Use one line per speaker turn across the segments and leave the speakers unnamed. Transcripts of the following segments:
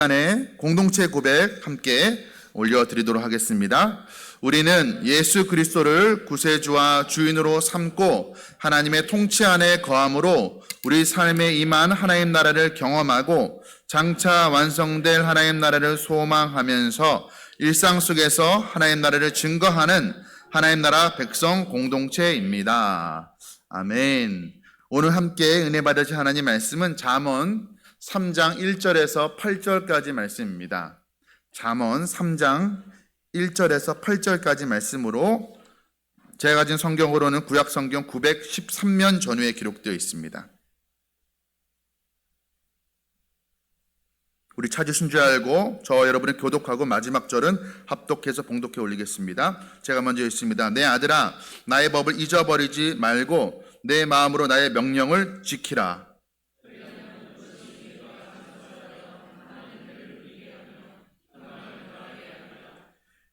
시간에 공동체 고백 함께 올려드리도록 하겠습니다. 우리는 예수 그리스도를 구세주와 주인으로 삼고 하나님의 통치 안에 거함으로 우리 삶에 임한 하나님 나라를 경험하고 장차 완성될 하나님 나라를 소망하면서 일상 속에서 하나님 나라를 증거하는 하나님 나라 백성 공동체입니다. 아멘. 오늘 함께 은혜 받으실 하나님 말씀은 잠언 3장 1절에서 8절까지 말씀입니다. 잠언 3장 1절에서 8절까지 말씀으로 제가 가진 성경으로는 구약 성경 913년 전후에 기록되어 있습니다. 우리 찾으신 줄 알고 저 여러분의 교독하고 마지막 절은 합독해서 봉독해 올리겠습니다. 제가 먼저 읽습니다. 내 아들아, 나의 법을 잊어버리지 말고 내 마음으로 나의 명령을 지키라.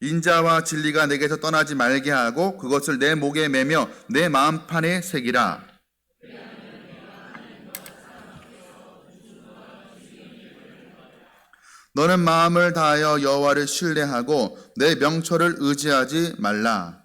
인자와 진리가 내게서 떠나지 말게 하고 그것을 내 목에 매며 내 마음판에 새기라. 너는 마음을 다하여 여호와를 신뢰하고 내 명철을 의지하지 말라.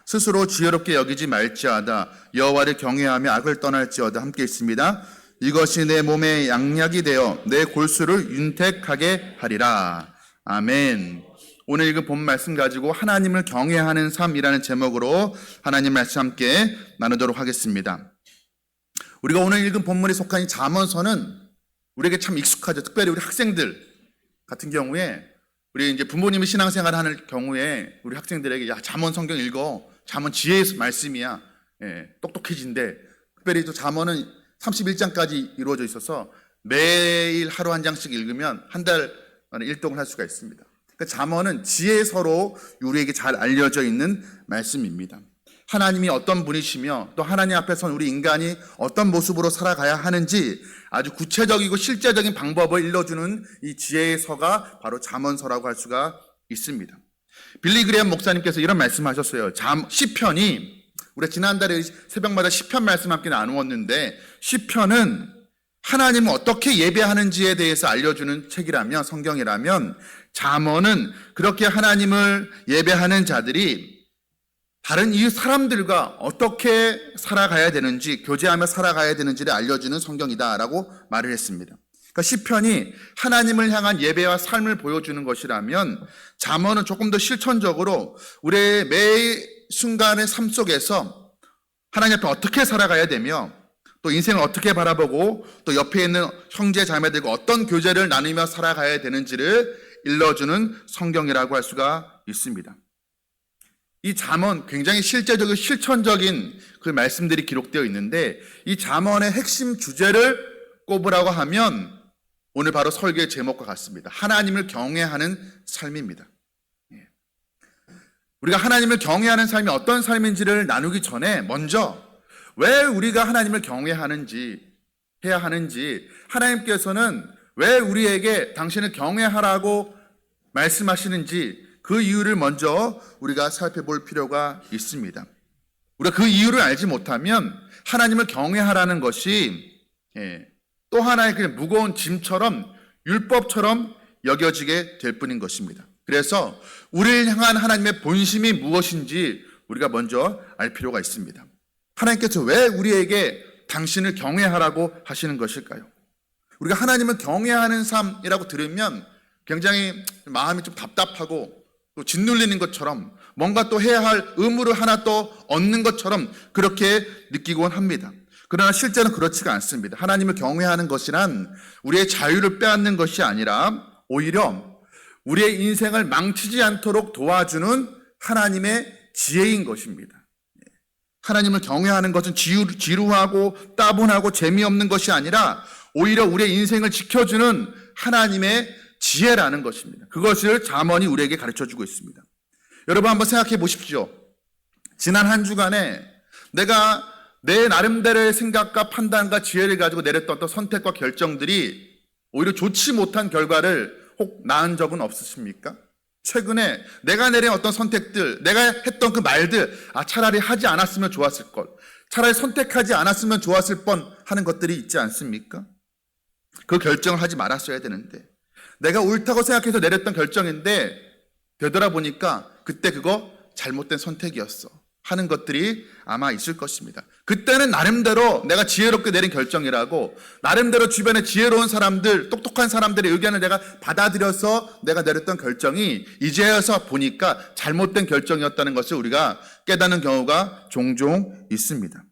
스스로 지혜롭게 여기지 말지어다. 여호와를 경외하며 악을 떠날지어다. 함께 있습니다. 이것이 내 몸의 양약이 되어 내 골수를 윤택하게 하리라. 아멘. 오늘 읽은 본 말씀 가지고 하나님을 경외하는 삶이라는 제목으로 하나님 말씀 함께 나누도록 하겠습니다. 우리가 오늘 읽은 본문에 속한 이 잠언서는 우리에게 참 익숙하죠. 특별히 우리 학생들 같은 경우에 우리 이제 부모님이 신앙생활을 하는 경우에 우리 학생들에게 야, 잠언 성경 읽어. 잠언 지혜의 말씀이야. 똑똑해진대. 특별히 또 잠언은 31장까지 이루어져 있어서 매일 하루 한 장씩 읽으면 한 달 만에 일독을 할 수가 있습니다. 그러니까 잠언은 지혜서로 우리에게 잘 알려져 있는 말씀입니다. 하나님이 어떤 분이시며 또 하나님 앞에서는 우리 인간이 어떤 모습으로 살아가야 하는지 아주 구체적이고 실제적인 방법을 일러주는 이 지혜서가 바로 잠언서라고 할 수가 있습니다. 빌리 그레엄 목사님께서 이런 말씀하셨어요. 시편이 우리가 지난달에 새벽마다 시편 말씀 함께 나누었는데 시편은 하나님을 어떻게 예배하는지에 대해서 알려주는 책이라면 성경이라면 잠언은 그렇게 하나님을 예배하는 자들이 다른 이 사람들과 어떻게 살아가야 되는지 교제하며 살아가야 되는지를 알려주는 성경이다라고 말을 했습니다. 그러니까 시편이 하나님을 향한 예배와 삶을 보여주는 것이라면 잠언은 조금 더 실천적으로 우리의 매 순간의 삶 속에서 하나님 앞에 어떻게 살아가야 되며 또 인생을 어떻게 바라보고 또 옆에 있는 형제 자매들과 어떤 교제를 나누며 살아가야 되는지를 일러주는 성경이라고 할 수가 있습니다. 이 잠언 굉장히 실제적이고 실천적인 그 말씀들이 기록되어 있는데 이 잠언의 핵심 주제를 꼽으라고 하면 오늘 바로 설교의 제목과 같습니다. 하나님을 경외하는 삶입니다. 우리가 하나님을 경외하는 삶이 어떤 삶인지를 나누기 전에 먼저 왜 우리가 하나님을 경외하는지 해야 하는지 하나님께서는 왜 우리에게 당신을 경외하라고 말씀하시는지 그 이유를 먼저 우리가 살펴볼 필요가 있습니다. 우리가 그 이유를 알지 못하면 하나님을 경외하라는 것이 또 하나의 그냥 무거운 짐처럼 율법처럼 여겨지게 될 뿐인 것입니다. 그래서 우리를 향한 하나님의 본심이 무엇인지 우리가 먼저 알 필요가 있습니다. 하나님께서 왜 우리에게 당신을 경외하라고 하시는 것일까요? 우리가 하나님을 경외하는 삶이라고 들으면 굉장히 마음이 좀 답답하고 또 짓눌리는 것처럼 뭔가 또 해야 할 의무를 하나 또 얻는 것처럼 그렇게 느끼곤 합니다. 그러나 실제는 그렇지가 않습니다. 하나님을 경외하는 것이란 우리의 자유를 빼앗는 것이 아니라 오히려 우리의 인생을 망치지 않도록 도와주는 하나님의 지혜인 것입니다. 하나님을 경외하는 것은 지루하고 따분하고 재미없는 것이 아니라 오히려 우리의 인생을 지켜주는 하나님의 지혜라는 것입니다. 그것을 잠언이 우리에게 가르쳐주고 있습니다. 여러분 한번 생각해 보십시오. 지난 한 주간에 내가 내 나름대로의 생각과 판단과 지혜를 가지고 내렸던 어떤 선택과 결정들이 오히려 좋지 못한 결과를 혹 낳은 적은 없으십니까? 최근에 내가 내린 어떤 선택들, 내가 했던 그 말들, 차라리 하지 않았으면 좋았을 것. 차라리 선택하지 않았으면 좋았을 뻔 하는 것들이 있지 않습니까? 그 결정을 하지 말았어야 되는데, 내가 옳다고 생각해서 내렸던 결정인데 되돌아보니까 그때 그거 잘못된 선택이었어 하는 것들이 아마 있을 것입니다. 그때는 나름대로 내가 지혜롭게 내린 결정이라고, 나름대로 주변에 지혜로운 사람들, 똑똑한 사람들의 의견을 내가 받아들여서 내가 내렸던 결정이 이제서 보니까 잘못된 결정이었다는 것을 우리가 깨닫는 경우가 종종 있습니다.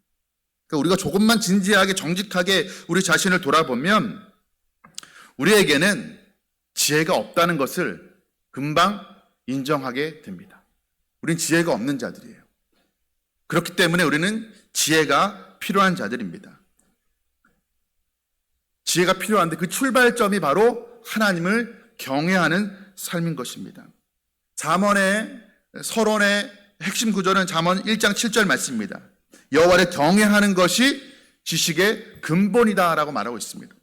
그러니까 우리가 조금만 진지하게 정직하게 우리 자신을 돌아보면 우리에게는 지혜가 없다는 것을 금방 인정하게 됩니다. 우린 지혜가 없는 자들이에요. 그렇기 때문에 우리는 지혜가 필요한 자들입니다. 지혜가 필요한데 그 출발점이 바로 하나님을 경외하는 삶인 것입니다. 잠언의 서론의 핵심 구절은 잠언 1장 7절 말씀입니다. 여호와를 경외하는 것이 지식의 근본이다라고 말하고 있습니다.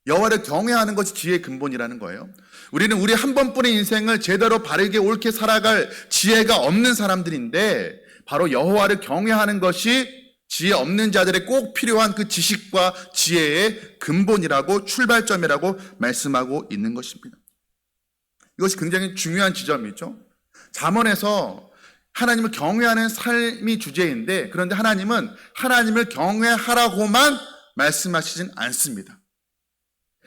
여호와를 경외하는 것이 지혜의 근본이라는 거예요. 우리는 우리 한 번뿐인 인생을 제대로 바르게 옳게 살아갈 지혜가 없는 사람들인데, 바로 여호와를 경외하는 것이 지혜 없는 자들의 꼭 필요한 그 지식과 지혜의 근본이라고, 출발점이라고 말씀하고 있는 것입니다. 이것이 굉장히 중요한 지점이죠. 잠언에서 하나님을 경외하는 삶이 주제인데, 그런데 하나님은 하나님을 경외하라고만 말씀하시진 않습니다.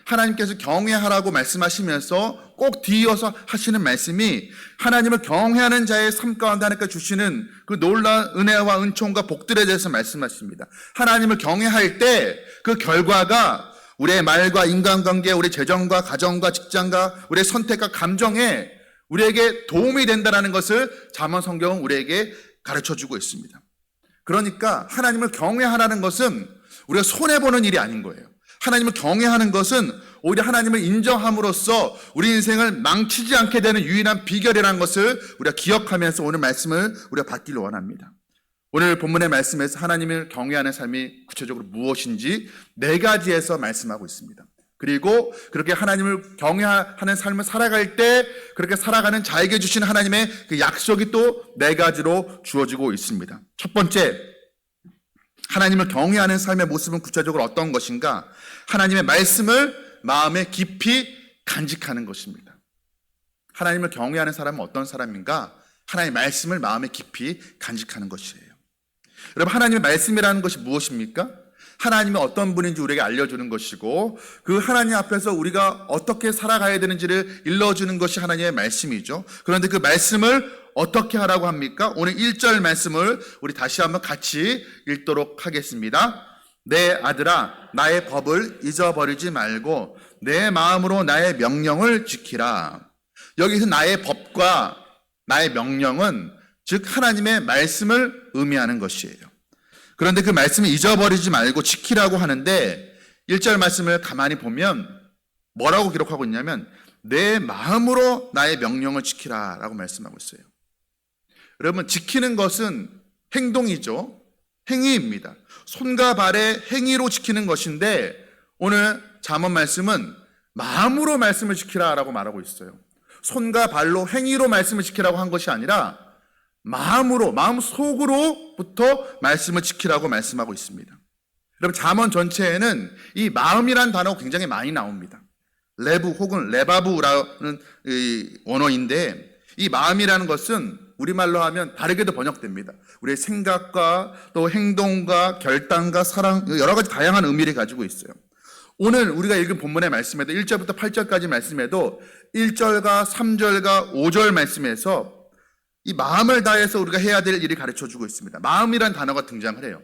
하나님께서 경외하라고 말씀하시면서 꼭 뒤이어서 하시는 말씀이 하나님을 경외하는 자의 삶 가운데 하나님께서 주시는 그 놀라운 은혜와 은총과 복들에 대해서 말씀하십니다. 하나님을 경외할 때 그 결과가 우리의 말과 인간관계, 우리 재정과 가정과 직장과 우리의 선택과 감정에 우리에게 도움이 된다는 것을 잠언 성경은 우리에게 가르쳐주고 있습니다. 그러니까 하나님을 경외하라는 것은 우리가 손해보는 일이 아닌 거예요. 하나님을 경외하는 것은 오히려 하나님을 인정함으로써 우리 인생을 망치지 않게 되는 유일한 비결이라는 것을 우리가 기억하면서 오늘 말씀을 우리가 받기를 원합니다. 오늘 본문의 말씀에서 하나님을 경외하는 삶이 구체적으로 무엇인지 4가지에서 말씀하고 있습니다. 그리고 그렇게 하나님을 경외하는 삶을 살아갈 때 그렇게 살아가는 자에게 주신 하나님의 그 약속이 또 4가지로 주어지고 있습니다. 첫 번째, 하나님을 경외하는 삶의 모습은 구체적으로 어떤 것인가? 하나님의 말씀을 마음에 깊이 간직하는 것입니다. 하나님을 경외하는 사람은 어떤 사람인가? 하나님의 말씀을 마음에 깊이 간직하는 것이에요. 여러분, 하나님의 말씀이라는 것이 무엇입니까? 하나님이 어떤 분인지 우리에게 알려주는 것이고, 그 하나님 앞에서 우리가 어떻게 살아가야 되는지를 일러주는 것이 하나님의 말씀이죠. 그런데 그 말씀을 어떻게 하라고 합니까? 오늘 1절 말씀을 우리 다시 한번 같이 읽도록 하겠습니다. 내 아들아, 나의 법을 잊어버리지 말고 내 마음으로 나의 명령을 지키라. 여기서 나의 법과 나의 명령은 즉 하나님의 말씀을 의미하는 것이에요. 그런데 그 말씀을 잊어버리지 말고 지키라고 하는데 1절 말씀을 가만히 보면 뭐라고 기록하고 있냐면 내 마음으로 나의 명령을 지키라 라고 말씀하고 있어요. 여러분, 지키는 것은 행동이죠. 행위입니다. 손과 발의 행위로 지키는 것인데 오늘 잠언 말씀은 마음으로 말씀을 지키라 라고 말하고 있어요. 손과 발로 행위로 말씀을 지키라고 한 것이 아니라 마음으로, 마음 속으로부터 말씀을 지키라고 말씀하고 있습니다. 여러분, 잠언 전체에는 이 마음이란 단어가 굉장히 많이 나옵니다. 레부 혹은 레바부라는 원어인데 이 마음이라는 것은 우리말로 하면 다르게도 번역됩니다. 우리의 생각과 또 행동과 결단과 사랑, 여러 가지 다양한 의미를 가지고 있어요. 오늘 우리가 읽은 본문의 말씀에도 1절부터 8절까지 말씀에도 1절과 3절과 5절 말씀에서 이 마음을 다해서 우리가 해야 될 일을 가르쳐주고 있습니다. 마음이란 단어가 등장을 해요.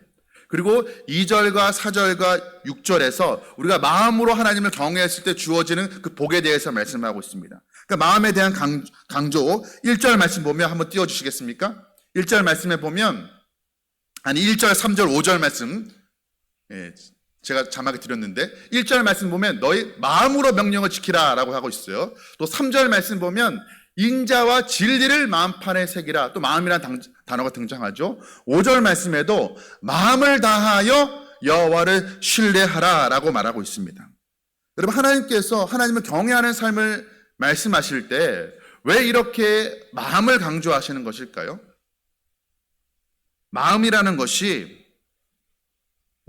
그리고 2절과 4절과 6절에서 우리가 마음으로 하나님을 경외했을 때 주어지는 그 복에 대해서 말씀하고 있습니다. 그러니까 마음에 대한 강조, 1절 말씀 보면 한번 띄워주시겠습니까? 1절 말씀에 보면, 1절, 3절, 5절 말씀, 제가 자막에 드렸는데 1절 말씀 보면 너희 마음으로 명령을 지키라 라고 하고 있어요. 또 3절 말씀 보면 인자와 진리를 마음판에 새기라. 또 마음이라는 단어가 등장하죠. 5절 말씀에도 마음을 다하여 여호와를 신뢰하라 라고 말하고 있습니다. 여러분, 하나님께서 하나님을 경외하는 삶을 말씀하실 때 왜 이렇게 마음을 강조하시는 것일까요? 마음이라는 것이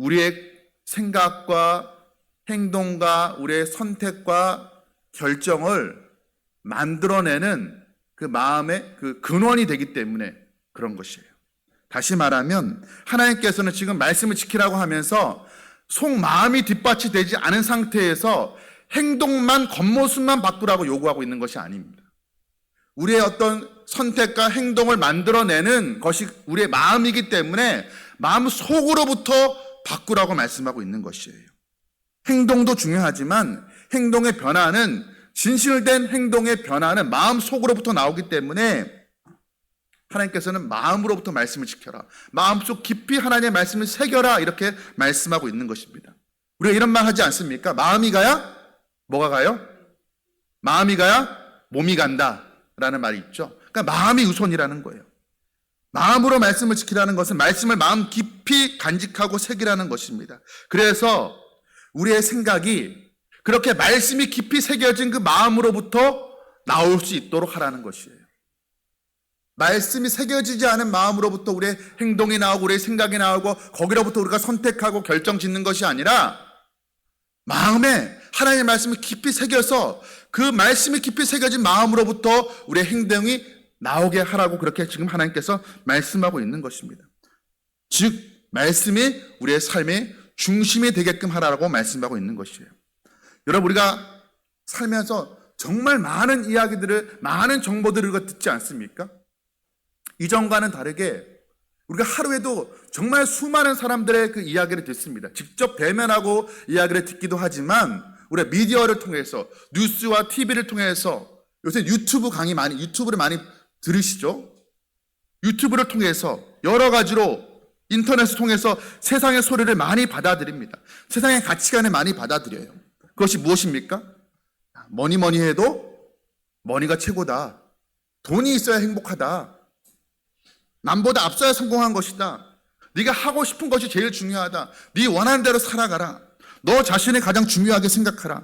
우리의 생각과 행동과 우리의 선택과 결정을 만들어내는 그 마음의 그 근원이 되기 때문에 그런 것이에요. 다시 말하면 하나님께서는 지금 말씀을 지키라고 하면서 속마음이 뒷받침되지 않은 상태에서 행동만, 겉모습만 바꾸라고 요구하고 있는 것이 아닙니다. 우리의 어떤 선택과 행동을 만들어내는 것이 우리의 마음이기 때문에 마음 속으로부터 바꾸라고 말씀하고 있는 것이에요. 행동도 중요하지만 행동의 변화는, 진실된 행동의 변화는 마음 속으로부터 나오기 때문에 하나님께서는 마음으로부터 말씀을 지켜라, 마음속 깊이 하나님의 말씀을 새겨라, 이렇게 말씀하고 있는 것입니다. 우리가 이런 말 하지 않습니까? 마음이 가야 뭐가 가요? 마음이 가야 몸이 간다 라는 말이 있죠. 그러니까 마음이 우선이라는 거예요. 마음으로 말씀을 지키라는 것은 말씀을 마음 깊이 간직하고 새기라는 것입니다. 그래서 우리의 생각이 그렇게 말씀이 깊이 새겨진 그 마음으로부터 나올 수 있도록 하라는 것이에요. 말씀이 새겨지지 않은 마음으로부터 우리의 행동이 나오고 우리의 생각이 나오고 거기로부터 우리가 선택하고 결정 짓는 것이 아니라 마음에 하나님의 말씀이 깊이 새겨서 그 말씀이 깊이 새겨진 마음으로부터 우리의 행동이 나오게 하라고 그렇게 지금 하나님께서 말씀하고 있는 것입니다. 즉 말씀이 우리의 삶의 중심이 되게끔 하라고 말씀하고 있는 것이에요. 여러분, 우리가 살면서 정말 많은 이야기들을, 많은 정보들을 우리가 듣지 않습니까? 이전과는 다르게 우리가 하루에도 정말 수많은 사람들의 그 이야기를 듣습니다. 직접 대면하고 이야기를 듣기도 하지만 우리가 미디어를 통해서, 뉴스와 TV를 통해서, 요새 유튜브를 많이 들으시죠? 유튜브를 통해서 여러 가지로, 인터넷을 통해서 세상의 소리를 많이 받아들입니다. 세상의 가치관을 많이 받아들여요. 그것이 무엇입니까? 뭐니 해도 머니가 최고다. 돈이 있어야 행복하다. 남보다 앞서야 성공한 것이다. 네가 하고 싶은 것이 제일 중요하다. 네 원하는 대로 살아가라. 너 자신을 가장 중요하게 생각하라.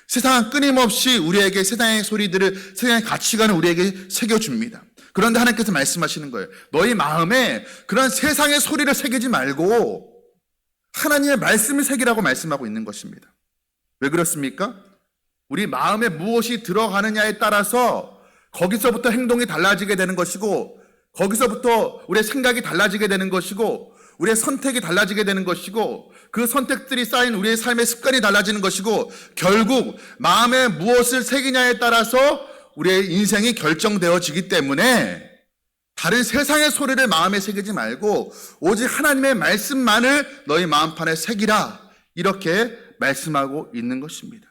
세상은 끊임없이 우리에게 세상의 소리들을, 세상의 가치관을 우리에게 새겨줍니다. 그런데 하나님께서 말씀하시는 거예요. 너희 마음에 그런 세상의 소리를 새기지 말고 하나님의 말씀을 새기라고 말씀하고 있는 것입니다. 왜 그렇습니까? 우리 마음에 무엇이 들어가느냐에 따라서 거기서부터 행동이 달라지게 되는 것이고, 거기서부터 우리의 생각이 달라지게 되는 것이고, 우리의 선택이 달라지게 되는 것이고, 그 선택들이 쌓인 우리의 삶의 습관이 달라지는 것이고, 결국 마음에 무엇을 새기냐에 따라서 우리의 인생이 결정되어지기 때문에 다른 세상의 소리를 마음에 새기지 말고 오직 하나님의 말씀만을 너희 마음판에 새기라, 이렇게 말씀하고 있는 것입니다.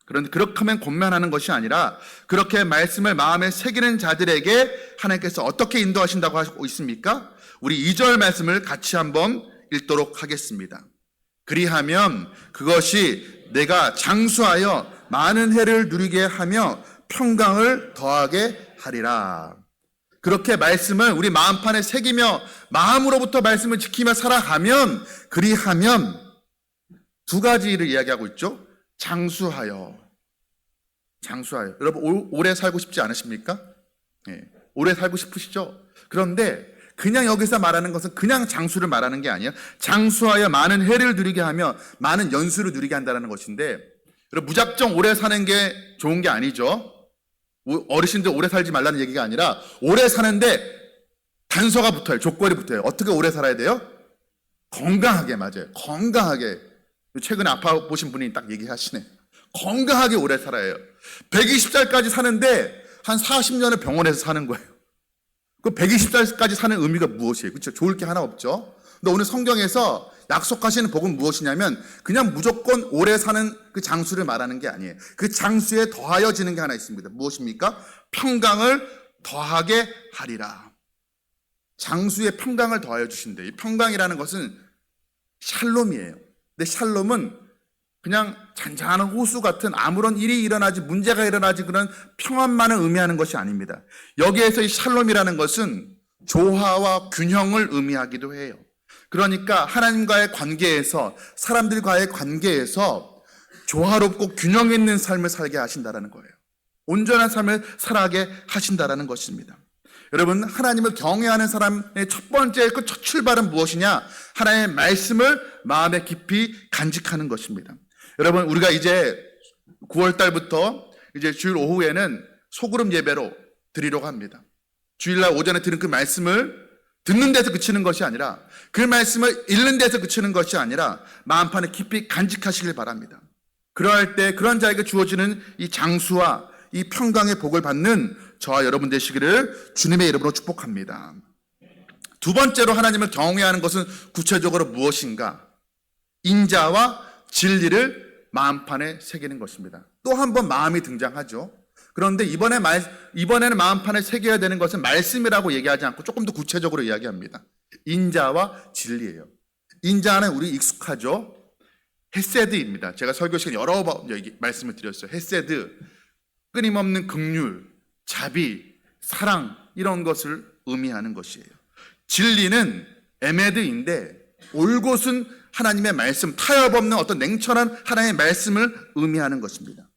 그런데 그렇게 하면 곤란하는 것이 아니라 그렇게 말씀을 마음에 새기는 자들에게 하나님께서 어떻게 인도하신다고 하고 있습니까? 우리 2절 말씀을 같이 한번 읽도록 하겠습니다. 그리하면 그것이 내가 장수하여 많은 해를 누리게 하며 평강을 더하게 하리라. 그렇게 말씀을 우리 마음판에 새기며 마음으로부터 말씀을 지키며 살아가면, 그리하면 두 가지를 이야기하고 있죠. 장수하여. 여러분 오래 살고 싶지 않으십니까? 네, 오래 살고 싶으시죠? 그런데 그냥 여기서 말하는 것은 그냥 장수를 말하는 게 아니에요. 장수하여 많은 해를 누리게 하며 많은 연수를 누리게 한다는 것인데, 여러분 무작정 오래 사는 게 좋은 게 아니죠. 어르신들 오래 살지 말라는 얘기가 아니라 오래 사는데 단서가 붙어요. 조건이 붙어요. 어떻게 오래 살아야 돼요? 건강하게. 맞아요. 건강하게. 최근에 아파 보신 분이 딱 얘기하시네. 건강하게 오래 살아야 해요. 120살까지 사는데 한 40년을 병원에서 사는 거예요. 그 120살까지 사는 의미가 무엇이에요? 그렇죠? 좋을 게 하나 없죠. 근데 오늘 성경에서 약속하시는 복은 무엇이냐면 그냥 무조건 오래 사는 그 장수를 말하는 게 아니에요. 그 장수에 더하여지는 게 하나 있습니다. 무엇입니까? 평강을 더하게 하리라. 장수에 평강을 더하여 주신대. 이 평강이라는 것은 샬롬이에요. 근데 샬롬은 그냥 잔잔한 호수 같은 아무런 일이 일어나지, 문제가 일어나지 그런 평안만을 의미하는 것이 아닙니다. 여기에서 이 샬롬이라는 것은 조화와 균형을 의미하기도 해요. 그러니까 하나님과의 관계에서, 사람들과의 관계에서 조화롭고 균형 있는 삶을 살게 하신다는 거예요. 온전한 삶을 살아가게 하신다는 것입니다. 여러분, 하나님을 경외하는 사람의 첫 번째 그 첫 출발은 무엇이냐? 하나님의 말씀을 마음에 깊이 간직하는 것입니다. 여러분, 우리가 이제 9월 달부터 이제 주일 오후에는 소그룹 예배로 드리려고 합니다. 주일날 오전에 들은 그 말씀을 듣는 데서 그치는 것이 아니라, 그 말씀을 읽는 데서 그치는 것이 아니라 마음판에 깊이 간직하시길 바랍니다. 그러할 때 그런 자에게 주어지는 이 장수와 이 평강의 복을 받는 저와 여러분 되시기를 주님의 이름으로 축복합니다. 두 번째로 하나님을 경외하는 것은 구체적으로 무엇인가? 인자와 진리를 마음판에 새기는 것입니다. 또 한 번 마음이 등장하죠. 그런데 이번에는 마음판에 새겨야 되는 것은 말씀이라고 얘기하지 않고 조금 더 구체적으로 이야기합니다. 인자와 진리예요. 인자는 우리 익숙하죠. 헤세드입니다. 제가 설교 시간에 여러 번 말씀을 드렸어요. 헤세드, 끊임없는 긍휼, 자비, 사랑, 이런 것을 의미하는 것이에요. 진리는 에메드인데 올곧은 하나님의 말씀, 타협 없는 어떤 냉철한 하나님의 말씀을 의미하는 것입니다.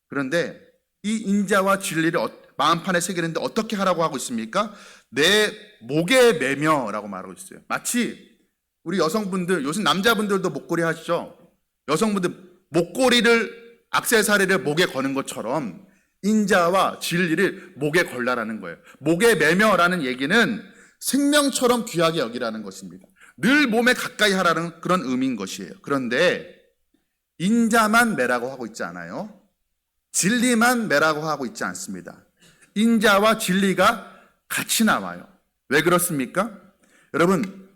그런데 이 인자와 진리를 마음판에 새기는데 어떻게 하라고 하고 있습니까? 내 목에 매며라고 말하고 있어요. 마치 우리 여성분들, 요즘 남자분들도 목걸이 하시죠? 여성분들 목걸이를, 액세서리를 목에 거는 것처럼 인자와 진리를 목에 걸라라는 거예요. 목에 매며라는 얘기는 생명처럼 귀하게 여기라는 것입니다. 늘 몸에 가까이 하라는 그런 의미인 것이에요. 그런데 인자만 매라고 하고 있지 않아요. 진리만 매라고 하고 있지 않습니다. 인자와 진리가 같이 나와요. 왜 그렇습니까? 여러분,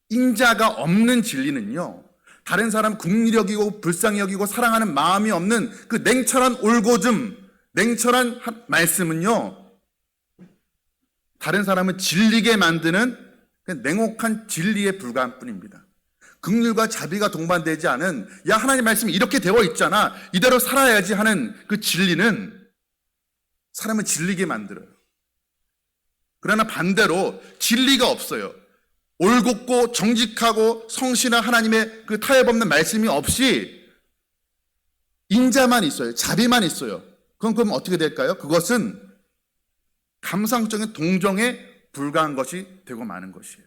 인자가 없는 진리는요, 다른 사람 긍휼히 여기고 불쌍히 여기고 사랑하는 마음이 없는 그 냉철한 올곧음, 냉철한 말씀은요, 다른 사람을 질리게 만드는 냉혹한 진리에 불과한 뿐입니다. 긍휼과 자비가 동반되지 않은, 야, 하나님 말씀이 이렇게 되어 있잖아, 이대로 살아야지 하는 그 진리는 사람을 질리게 만들어요. 그러나 반대로 진리가 없어요. 올곧고 정직하고 성실한 하나님의 그 타협 없는 말씀이 없이 인자만 있어요. 자비만 있어요. 그럼 어떻게 될까요? 그것은 감상적인 동정에 불과한 것이 되고 마는 것이에요.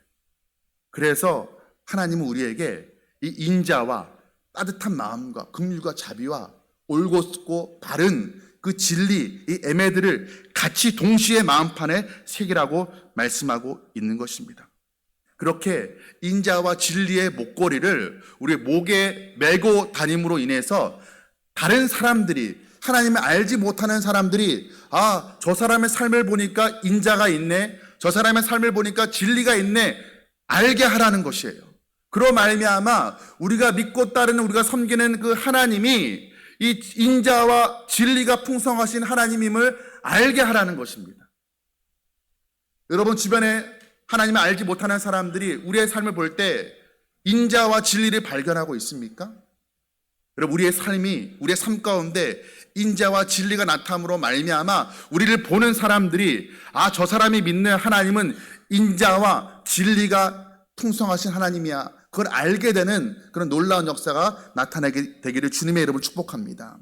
그래서 하나님은 우리에게 이 인자와 따뜻한 마음과 긍휼과 자비와 올곧고 바른 그 진리, 이 에메드를 같이 동시에 마음판에 새기라고 말씀하고 있는 것입니다. 그렇게 인자와 진리의 목걸이를 우리 목에 메고 다님으로 인해서 다른 사람들이, 하나님을 알지 못하는 사람들이, 아, 저 사람의 삶을 보니까 인자가 있네, 저 사람의 삶을 보니까 진리가 있네, 알게 하라는 것이에요. 그로 말미암아 우리가 믿고 따르는, 우리가 섬기는 그 하나님이 이 인자와 진리가 풍성하신 하나님임을 알게 하라는 것입니다. 여러분 주변에 하나님을 알지 못하는 사람들이 우리의 삶을 볼 때 인자와 진리를 발견하고 있습니까? 여러분, 우리의 삶 가운데 인자와 진리가 나타남으로 말미암아 우리를 보는 사람들이, 아, 저 사람이 믿는 하나님은 인자와 진리가 풍성하신 하나님이야, 그걸 알게 되는 그런 놀라운 역사가 나타나게 되기를 주님의 이름으로 축복합니다.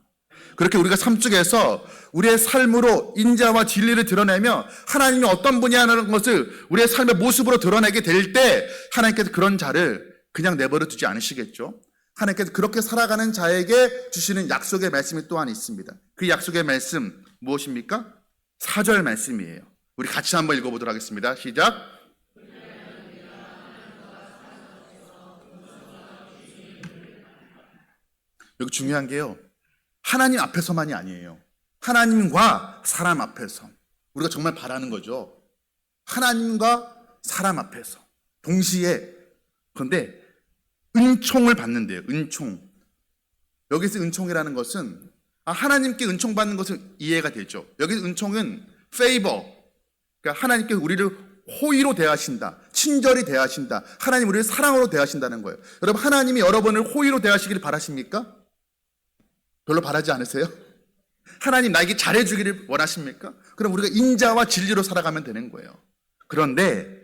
그렇게 우리가 삶 속에서 우리의 삶으로 인자와 진리를 드러내며 하나님이 어떤 분이냐는 것을 우리의 삶의 모습으로 드러내게 될 때 하나님께서 그런 자를 그냥 내버려 두지 않으시겠죠. 하나님께서 그렇게 살아가는 자에게 주시는 약속의 말씀이 또한 있습니다. 그 약속의 말씀 무엇입니까? 4절 말씀이에요. 우리 같이 한번 읽어보도록 하겠습니다. 시작. 여기 중요한 게요, 하나님 앞에서만이 아니에요. 하나님과 사람 앞에서 우리가 정말 바라는 거죠. 하나님과 사람 앞에서 동시에. 그런데 은총을 받는데요. 은총. 여기서 은총이라는 것은, 하나님께 은총 받는 것은 이해가 되죠. 여기서 은총은 favor, 그러니까 하나님께서 우리를 호의로 대하신다, 친절히 대하신다, 하나님 우리를 사랑으로 대하신다는 거예요. 여러분, 하나님이 여러분을 호의로 대하시기를 바라십니까? 별로 바라지 않으세요? 하나님 나에게 잘해주기를 원하십니까? 그럼 우리가 인자와 진리로 살아가면 되는 거예요. 그런데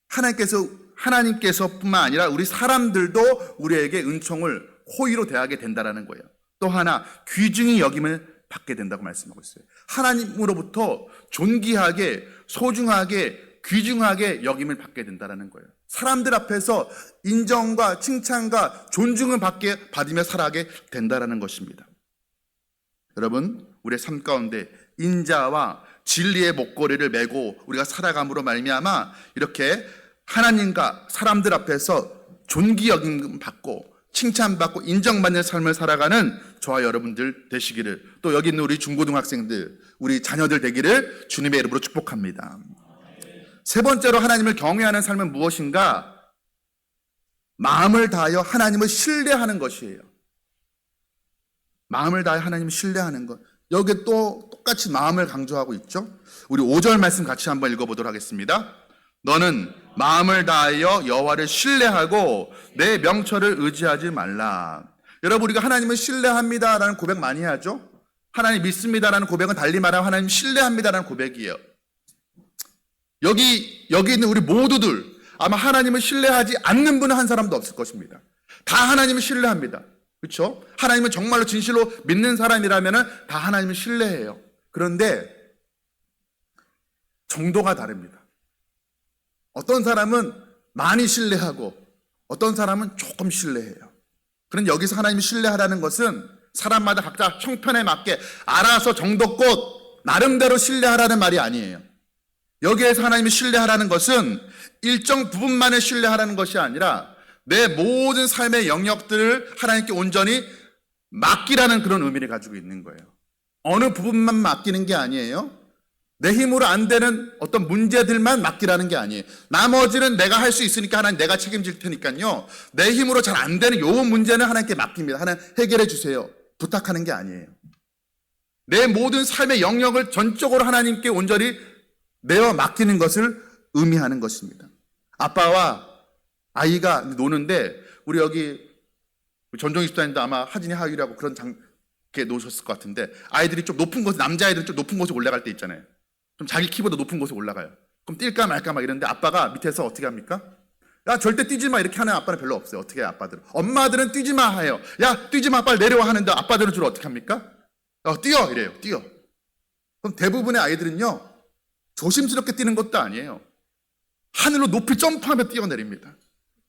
하나님께서 뿐만 아니라 우리 사람들도 우리에게 은총을 호의로 대하게 된다는 거예요. 또 하나, 귀중히 여김을 받게 된다고 말씀하고 있어요. 하나님으로부터 존귀하게, 소중하게, 귀중하게 여김을 받게 된다는 거예요. 사람들 앞에서 인정과 칭찬과 존중을 받으며 살아가게 된다는 것입니다. 여러분, 우리의 삶 가운데 인자와 진리의 목걸이를 메고 우리가 살아감으로 말미암아 이렇게 하나님과 사람들 앞에서 존귀 여김 받고 칭찬받고 인정받는 삶을 살아가는 저와 여러분들 되시기를, 또 여기 있는 우리 중고등학생들, 우리 자녀들 되기를 주님의 이름으로 축복합니다. 세 번째로 하나님을 경외하는 삶은 무엇인가? 마음을 다하여 하나님을 신뢰하는 것이에요. 마음을 다하여 하나님을 신뢰하는 것. 여기 또 똑같이 마음을 강조하고 있죠. 우리 5절 말씀 같이 한번 읽어보도록 하겠습니다. 너는 마음을 다하여 여호와를 신뢰하고 내 명철을 의지하지 말라. 여러분, 우리가 하나님을 신뢰합니다라는 고백 많이 하죠. 하나님 믿습니다라는 고백은 달리 말하면 하나님 신뢰합니다라는 고백이에요. 여기 있는 우리 모두들 아마 하나님을 신뢰하지 않는 분은 한 사람도 없을 것입니다. 다 하나님을 신뢰합니다. 그렇죠? 하나님을 정말로 진실로 믿는 사람이라면 다 하나님을 신뢰해요. 그런데 정도가 다릅니다. 어떤 사람은 많이 신뢰하고 어떤 사람은 조금 신뢰해요. 그런데 여기서 하나님을 신뢰하라는 것은 사람마다 각자 형편에 맞게 알아서 정도껏 나름대로 신뢰하라는 말이 아니에요. 여기에서 하나님을 신뢰하라는 것은 일정 부분만을 신뢰하라는 것이 아니라 내 모든 삶의 영역들을 하나님께 온전히 맡기라는 그런 의미를 가지고 있는 거예요. 어느 부분만 맡기는 게 아니에요. 내 힘으로 안 되는 어떤 문제들만 맡기라는 게 아니에요. 나머지는 내가 할 수 있으니까 하나님 내가 책임질 테니까요. 내 힘으로 잘 안 되는 요 문제는 하나님께 맡깁니다. 하나님 해결해 주세요. 부탁하는 게 아니에요. 내 모든 삶의 영역을 전적으로 하나님께 온전히 내어 맡기는 것을 의미하는 것입니다. 아빠와 아이가 노는데, 우리 여기 전종희 집사님도 아마 하진이 하율이라고 그런 장게 놓으셨을 것 같은데, 아이들이 좀 높은 곳에, 남자아이들은 좀 높은 곳에 올라갈 때 있잖아요. 좀 자기 키보다 높은 곳에 올라가요. 그럼 뛸까 말까 막 이러는데 아빠가 밑에서 어떻게 합니까? 야, 절대 뛰지 마, 이렇게 하는 아빠는 별로 없어요. 어떻게 해요, 아빠들은? 엄마들은 뛰지 마 해요. 야, 뛰지 마, 빨리 내려와 하는데 아빠들은 주로 어떻게 합니까? 뛰어 이래요. 뛰어. 그럼 대부분의 아이들은요, 조심스럽게 뛰는 것도 아니에요. 하늘로 높이 점프하며 뛰어내립니다.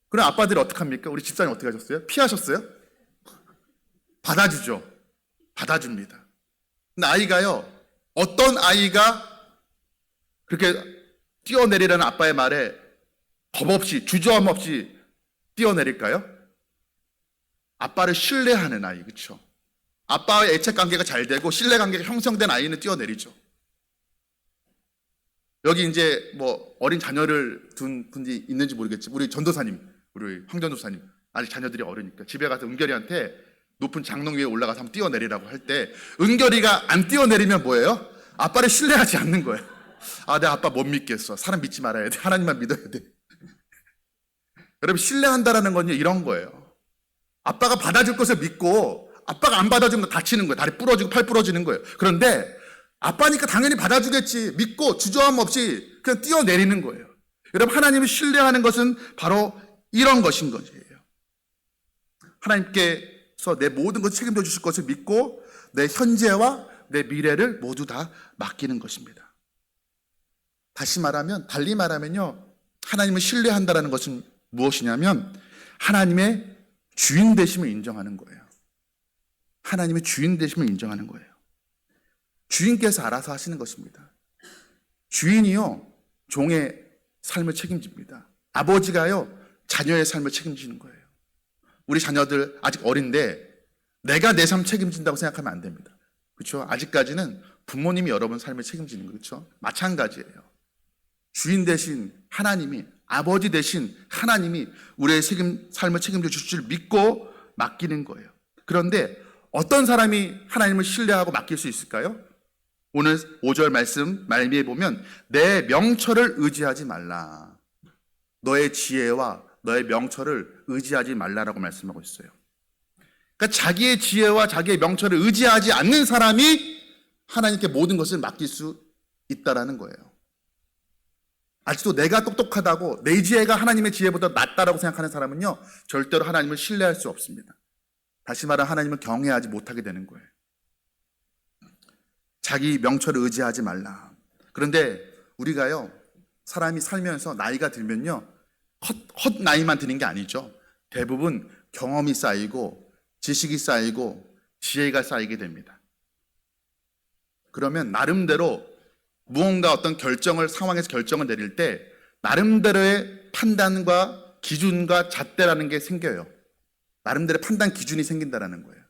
그럼 아빠들이 어떻게 합니까? 우리 집사님 어떻게 하셨어요? 피하셨어요? 받아주죠. 받아줍니다. 근데 아이가요, 어떤 아이가 그렇게 뛰어내리라는 아빠의 말에 겁없이, 주저함 없이 뛰어내릴까요? 아빠를 신뢰하는 아이, 그렇죠? 아빠와의 애착 관계가 잘 되고 신뢰 관계가 형성된 아이는 뛰어내리죠. 여기 이제 뭐 어린 자녀를 둔 분이 있는지 모르겠지만, 우리 전도사님, 우리 황전도사님, 아직 자녀들이 어리니까 집에 가서 은결이한테 높은 장롱 위에 올라가서 한번 뛰어내리라고 할 때, 은결이가 안 뛰어내리면 뭐예요? 아빠를 신뢰하지 않는 거예요. 아, 내 아빠 못 믿겠어. 사람 믿지 말아야 돼. 하나님만 믿어야 돼. 여러분, 신뢰한다라는 건요, 이런 거예요. 아빠가 받아줄 것을 믿고 아빠가 안 받아주면 다치는 거예요. 다리 부러지고 팔 부러지는 거예요. 그런데 아빠니까 당연히 받아주겠지 믿고 주저함 없이 그냥 뛰어내리는 거예요. 여러분, 하나님을 신뢰하는 것은 바로 이런 것인 거예요. 하나님께서 내 모든 것을 책임져 주실 것을 믿고 내 현재와 내 미래를 모두 다 맡기는 것입니다. 다시 말하면, 달리 말하면요, 하나님을 신뢰한다는 것은 무엇이냐면 하나님의 주인 되심을 인정하는 거예요. 하나님의 주인 되심을 인정하는 거예요. 주인께서 알아서 하시는 것입니다. 주인이요, 종의 삶을 책임집니다. 아버지가요, 자녀의 삶을 책임지는 거예요. 우리 자녀들 아직 어린데 내가 내 삶 책임진다고 생각하면 안 됩니다. 그렇죠? 아직까지는 부모님이 여러분 삶을 책임지는 거죠. 그렇죠? 마찬가지예요. 주인 되신 하나님이, 아버지 되신 하나님이 우리의 삶을 책임져 주실 줄 믿고 맡기는 거예요. 그런데 어떤 사람이 하나님을 신뢰하고 맡길 수 있을까요? 오늘 5절 말씀 말미에 보면 내 명철을 의지하지 말라. 너의 지혜와 너의 명철을 의지하지 말라라고 말씀하고 있어요. 그러니까 자기의 지혜와 자기의 명철을 의지하지 않는 사람이 하나님께 모든 것을 맡길 수 있다라는 거예요. 아직도 내가 똑똑하다고 내 지혜가 하나님의 지혜보다 낫다라고 생각하는 사람은요, 절대로 하나님을 신뢰할 수 없습니다. 다시 말하면 하나님을 경외하지 못하게 되는 거예요. 자기 명철을 의지하지 말라. 그런데 우리가요, 사람이 살면서 나이가 들면요, 헛 나이만 드는 게 아니죠. 대부분 경험이 쌓이고 지식이 쌓이고 지혜가 쌓이게 됩니다. 그러면 나름대로 무언가 어떤 상황에서 결정을 내릴 때 나름대로의 판단과 기준과 잣대라는 게 생겨요. 나름대로의 판단 기준이 생긴다라는 거예요.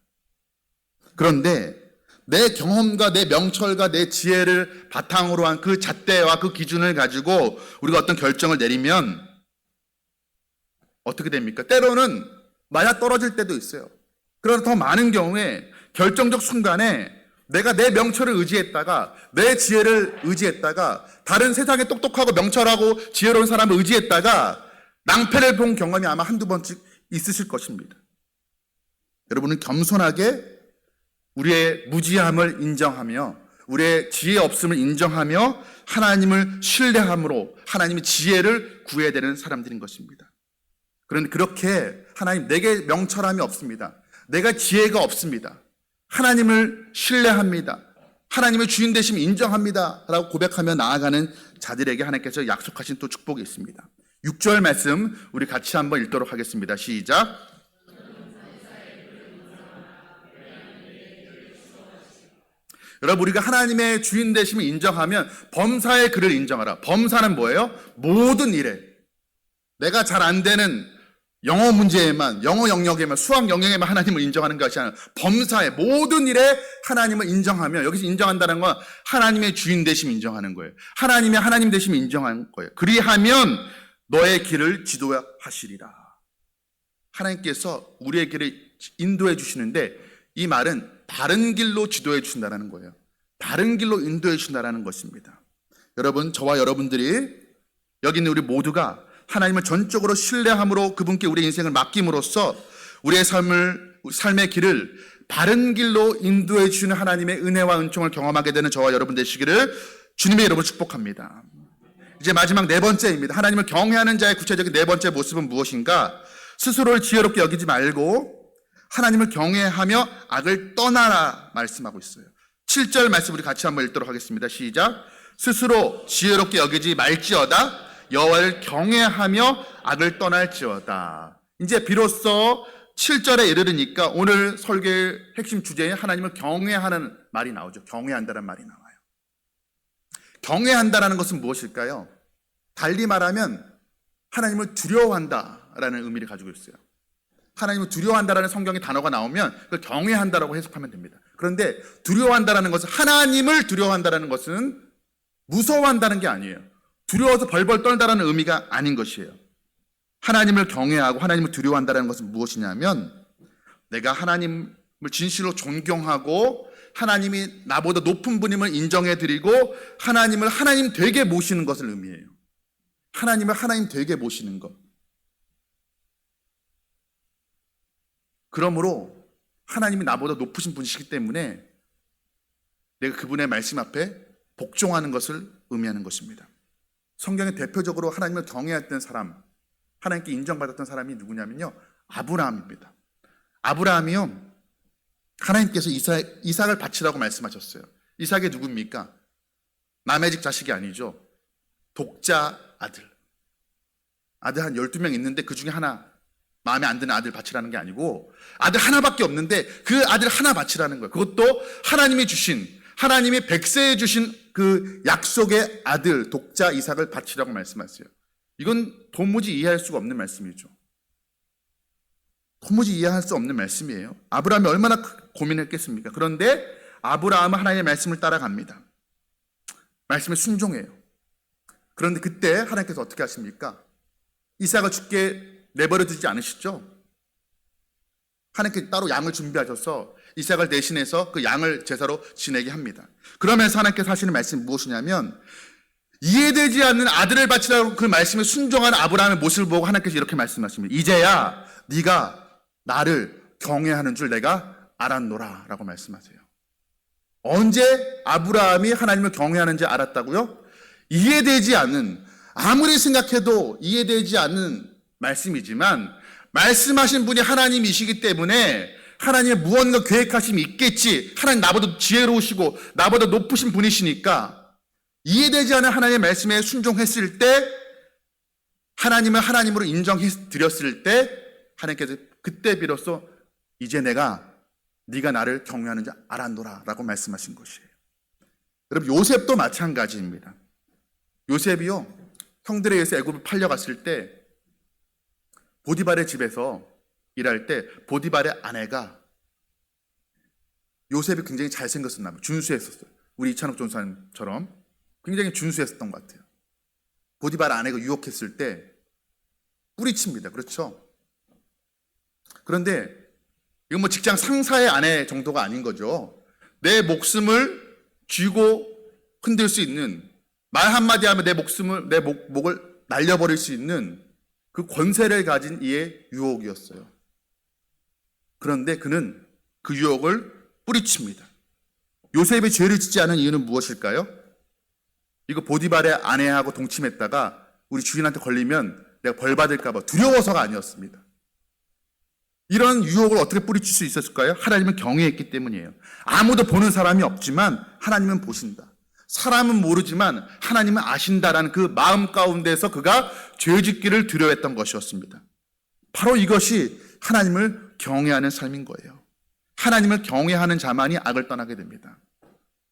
그런데 내 경험과 내 명철과 내 지혜를 바탕으로 한 그 잣대와 그 기준을 가지고 우리가 어떤 결정을 내리면 어떻게 됩니까? 때로는 맞아 떨어질 때도 있어요. 그러나 더 많은 경우에 결정적 순간에 내가 내 명철을 의지했다가 내 지혜를 의지했다가 다른 세상에 똑똑하고 명철하고 지혜로운 사람을 의지했다가 낭패를 본 경험이 아마 한두 번씩 있으실 것입니다. 여러분은 겸손하게 우리의 무지함을 인정하며 우리의 지혜 없음을 인정하며 하나님을 신뢰함으로 하나님의 지혜를 구해야 되는 사람들인 것입니다. 그런데 그렇게 하나님, 내게 명철함이 없습니다. 내가 지혜가 없습니다. 하나님을 신뢰합니다. 하나님의 주인 되심 인정합니다. 라고 고백하며 나아가는 자들에게 하나님께서 약속하신 또 축복이 있습니다. 6절 말씀 우리 같이 한번 읽도록 하겠습니다. 시작. 여러분, 우리가 하나님의 주인 되심을 인정하면 범사의 그를 인정하라. 범사는 뭐예요? 모든 일에, 내가 잘 안 되는 영어 문제에만, 영어 영역에만, 수학 영역에만 하나님을 인정하는 것이 아니라 범사의 모든 일에 하나님을 인정하며, 여기서 인정한다는 건 하나님의 주인 되심 인정하는 거예요. 하나님의 하나님 되심 인정하는 거예요. 그리하면 너의 길을 지도하시리라. 하나님께서 우리의 길을 인도해 주시는데 이 말은 바른 길로 지도해 주신다는 거예요. 바른 길로 인도해 주신다는 것입니다. 여러분, 저와 여러분들이 여기 있는 우리 모두가 하나님을 전적으로 신뢰함으로 그분께 우리의 인생을 맡김으로써 우리의 삶의 길을 바른 길로 인도해 주시는 하나님의 은혜와 은총을 경험하게 되는 저와 여러분 되시기를 주님의 이름으로 축복합니다. 이제 마지막 네 번째입니다. 하나님을 경외하는 자의 구체적인 네 번째 모습은 무엇인가? 스스로를 지혜롭게 여기지 말고 하나님을 경외하며 악을 떠나라 말씀하고 있어요. 7절 말씀 우리 같이 한번 읽도록 하겠습니다. 시작. 스스로 지혜롭게 여기지 말지어다 여호와를 경외하며 악을 떠날지어다. 이제 비로소 7절에 이르르니까 오늘 설교의 핵심 주제인 하나님을 경외하는 말이 나오죠. 경외한다는 말이 나와요. 경외한다는 것은 무엇일까요? 달리 말하면 하나님을 두려워한다라는 의미를 가지고 있어요. 하나님을 두려워한다라는 성경의 단어가 나오면 그걸 경외한다라고 해석하면 됩니다. 그런데 두려워한다라는 것은, 하나님을 두려워한다라는 것은 무서워한다는 게 아니에요. 두려워서 벌벌 떨다라는 의미가 아닌 것이에요. 하나님을 경외하고 하나님을 두려워한다는 것은 무엇이냐면 내가 하나님을 진실로 존경하고 하나님이 나보다 높은 분임을 인정해드리고 하나님을 하나님 되게 모시는 것을 의미해요. 하나님을 하나님 되게 모시는 것. 그러므로 하나님이 나보다 높으신 분이시기 때문에 내가 그분의 말씀 앞에 복종하는 것을 의미하는 것입니다. 성경에 대표적으로 하나님을 경외했던 사람, 하나님께 인정받았던 사람이 누구냐면요, 아브라함입니다. 아브라함이요, 하나님께서 이삭을 바치라고 말씀하셨어요. 이삭이 누굽니까? 남의 집 자식이 아니죠. 독자 아들. 아들 한 12명 있는데 그 중에 하나, 마음에 안 드는 아들 바치라는 게 아니고 아들 하나밖에 없는데 그 아들 하나 바치라는 거예요. 그것도 하나님이 주신, 하나님이 백세에 주신 그 약속의 아들 독자 이삭을 바치라고 말씀하세요. 이건 도무지 이해할 수가 없는 말씀이죠. 도무지 이해할 수 없는 말씀이에요. 아브라함이 얼마나 고민했겠습니까? 그런데 아브라함은 하나님의 말씀을 따라갑니다. 말씀에 순종해요. 그런데 그때 하나님께서 어떻게 하십니까? 이삭을 죽게 내버려 두지 않으시죠? 하나님께서 따로 양을 준비하셔서 이삭을 대신해서 그 양을 제사로 지내게 합니다. 그러면서 하나님께서 하시는 말씀이 무엇이냐면 이해되지 않는 아들을 바치라고 그 말씀에 순종한 아브라함의 모습을 보고 하나님께서 이렇게 말씀하십니다. 이제야 네가 나를 경외하는 줄 내가 알았노라 라고 말씀하세요. 언제 아브라함이 하나님을 경외하는지 알았다고요? 이해되지 않는, 아무리 생각해도 이해되지 않는 말씀이지만 말씀하신 분이 하나님이시기 때문에 하나님의 무언가 계획하심이 있겠지. 하나님 나보다 지혜로우시고 나보다 높으신 분이시니까 이해되지 않은 하나님의 말씀에 순종했을 때, 하나님을 하나님으로 인정해 드렸을 때, 하나님께서 그때 비로소 이제 네가 나를 경외하는 줄 알았노라 라고 말씀하신 것이에요. 여러분, 요셉도 마찬가지입니다. 요셉이요, 형들에 의해서 애굽에 팔려갔을 때 보디발의 집에서 일할 때 보디발의 아내가, 요셉이 굉장히 잘생겼었나 봐요. 준수했었어요. 우리 이찬욱 전사님처럼 굉장히 준수했었던 것 같아요. 보디발 아내가 유혹했을 때 뿌리칩니다. 그렇죠? 그런데 이건 뭐 직장 상사의 아내 정도가 아닌 거죠. 내 목숨을 쥐고 흔들 수 있는, 말 한마디 하면 내 목을 날려버릴 수 있는 그 권세를 가진 이의 유혹이었어요. 그런데 그는 그 유혹을 뿌리칩니다. 요셉이 죄를 짓지 않은 이유는 무엇일까요? 이거 보디발의 아내하고 동침했다가 우리 주인한테 걸리면 내가 벌 받을까 봐 두려워서가 아니었습니다. 이런 유혹을 어떻게 뿌리칠 수 있었을까요? 하나님을 경외했기 때문이에요. 아무도 보는 사람이 없지만 하나님은 보신다. 사람은 모르지만 하나님은 아신다라는 그 마음 가운데서 그가 죄짓기를 두려워했던 것이었습니다. 바로 이것이 하나님을 경외하는 삶인 거예요. 하나님을 경외하는 자만이 악을 떠나게 됩니다.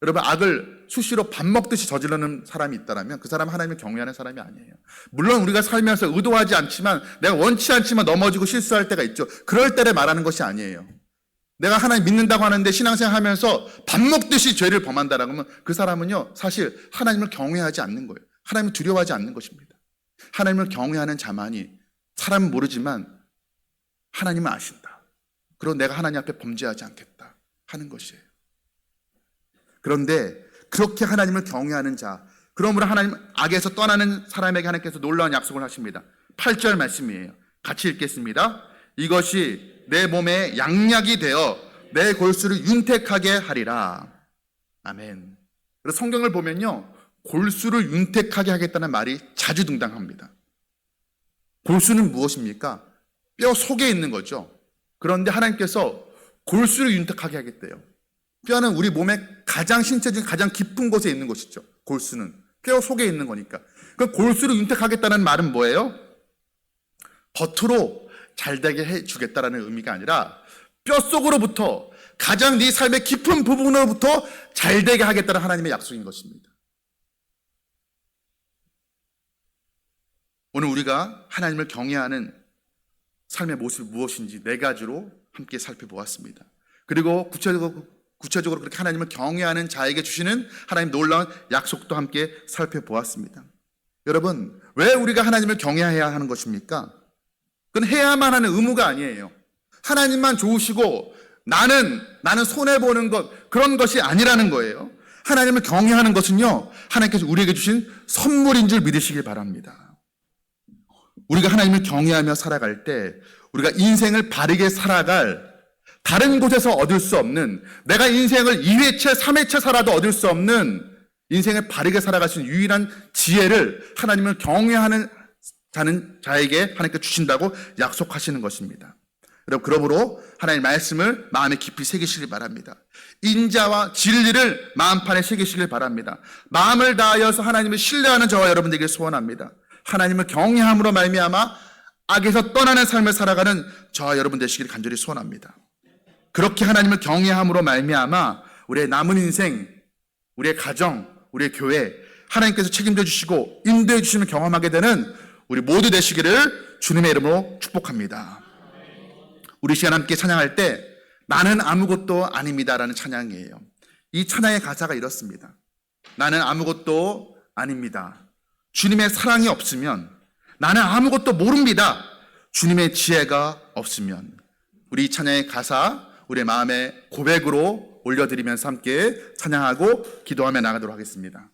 여러분, 악을 수시로 밥 먹듯이 저지르는 사람이 있다면 그 사람은 하나님을 경외하는 사람이 아니에요. 물론 우리가 살면서 의도하지 않지만, 내가 원치 않지만 넘어지고 실수할 때가 있죠. 그럴 때를 말하는 것이 아니에요. 내가 하나님 믿는다고 하는데 신앙생활 하면서 밥 먹듯이 죄를 범한다라고 하면 그 사람은요, 사실 하나님을 경외하지 않는 거예요. 하나님을 두려워하지 않는 것입니다. 하나님을 경외하는 자만이, 사람은 모르지만 하나님은 아신다. 그리고 내가 하나님 앞에 범죄하지 않겠다 하는 것이에요. 그런데 그렇게 하나님을 경외하는 자, 그러므로 하나님 악에서 떠나는 사람에게 하나님께서 놀라운 약속을 하십니다. 8절 말씀이에요. 같이 읽겠습니다. 이것이 내 몸에 양약이 되어 내 골수를 윤택하게 하리라. 아멘. 그래서 성경을 보면요, 골수를 윤택하게 하겠다는 말이 자주 등장합니다. 골수는 무엇입니까? 뼈 속에 있는 거죠. 그런데 하나님께서 골수를 윤택하게 하겠대요. 뼈는 우리 몸의 가장 신체 중 가장 깊은 곳에 있는 것이죠. 골수는 뼈 속에 있는 거니까. 그 골수를 윤택하겠다는 말은 뭐예요? 겉으로 잘되게 해주겠다라는 의미가 아니라 뼈 속으로부터, 가장 네 삶의 깊은 부분으로부터 잘되게 하겠다는 하나님의 약속인 것입니다. 오늘 우리가 하나님을 경외하는 삶의 모습이 무엇인지 4가지로 함께 살펴보았습니다. 그리고 구체적으로 그렇게 하나님을 경외하는 자에게 주시는 하나님 놀라운 약속도 함께 살펴보았습니다. 여러분, 왜 우리가 하나님을 경외해야 하는 것입니까? 그건 해야만 하는 의무가 아니에요. 하나님만 좋으시고 나는 손해보는 것, 그런 것이 아니라는 거예요. 하나님을 경외하는 것은요, 하나님께서 우리에게 주신 선물인 줄 믿으시길 바랍니다. 우리가 하나님을 경외하며 살아갈 때 우리가 인생을 바르게 살아갈, 다른 곳에서 얻을 수 없는, 내가 인생을 2회차, 3회차 살아도 얻을 수 없는 인생을 바르게 살아갈 수 있는 유일한 지혜를 하나님을 경외하는 자에게 하나님께 주신다고 약속하시는 것입니다. 여러분, 그러므로 하나님의 말씀을 마음에 깊이 새기시길 바랍니다. 인자와 진리를 마음판에 새기시길 바랍니다. 마음을 다하여서 하나님을 신뢰하는 저와 여러분들에게 소원합니다. 하나님을 경외함으로 말미암아 악에서 떠나는 삶을 살아가는 저와 여러분 되시기를 간절히 소원합니다. 그렇게 하나님을 경외함으로 말미암아 우리의 남은 인생, 우리의 가정, 우리의 교회, 하나님께서 책임져 주시고 인도해 주시는 경험하게 되는 우리 모두 되시기를 주님의 이름으로 축복합니다. 우리 시간 함께 찬양할 때 나는 아무것도 아닙니다라는 찬양이에요. 이 찬양의 가사가 이렇습니다. 나는 아무것도 아닙니다. 주님의 사랑이 없으면, 나는 아무것도 모릅니다. 주님의 지혜가 없으면. 우리 이 찬양의 가사 우리의 마음의 고백으로 올려드리면서 함께 찬양하고 기도하며 나가도록 하겠습니다.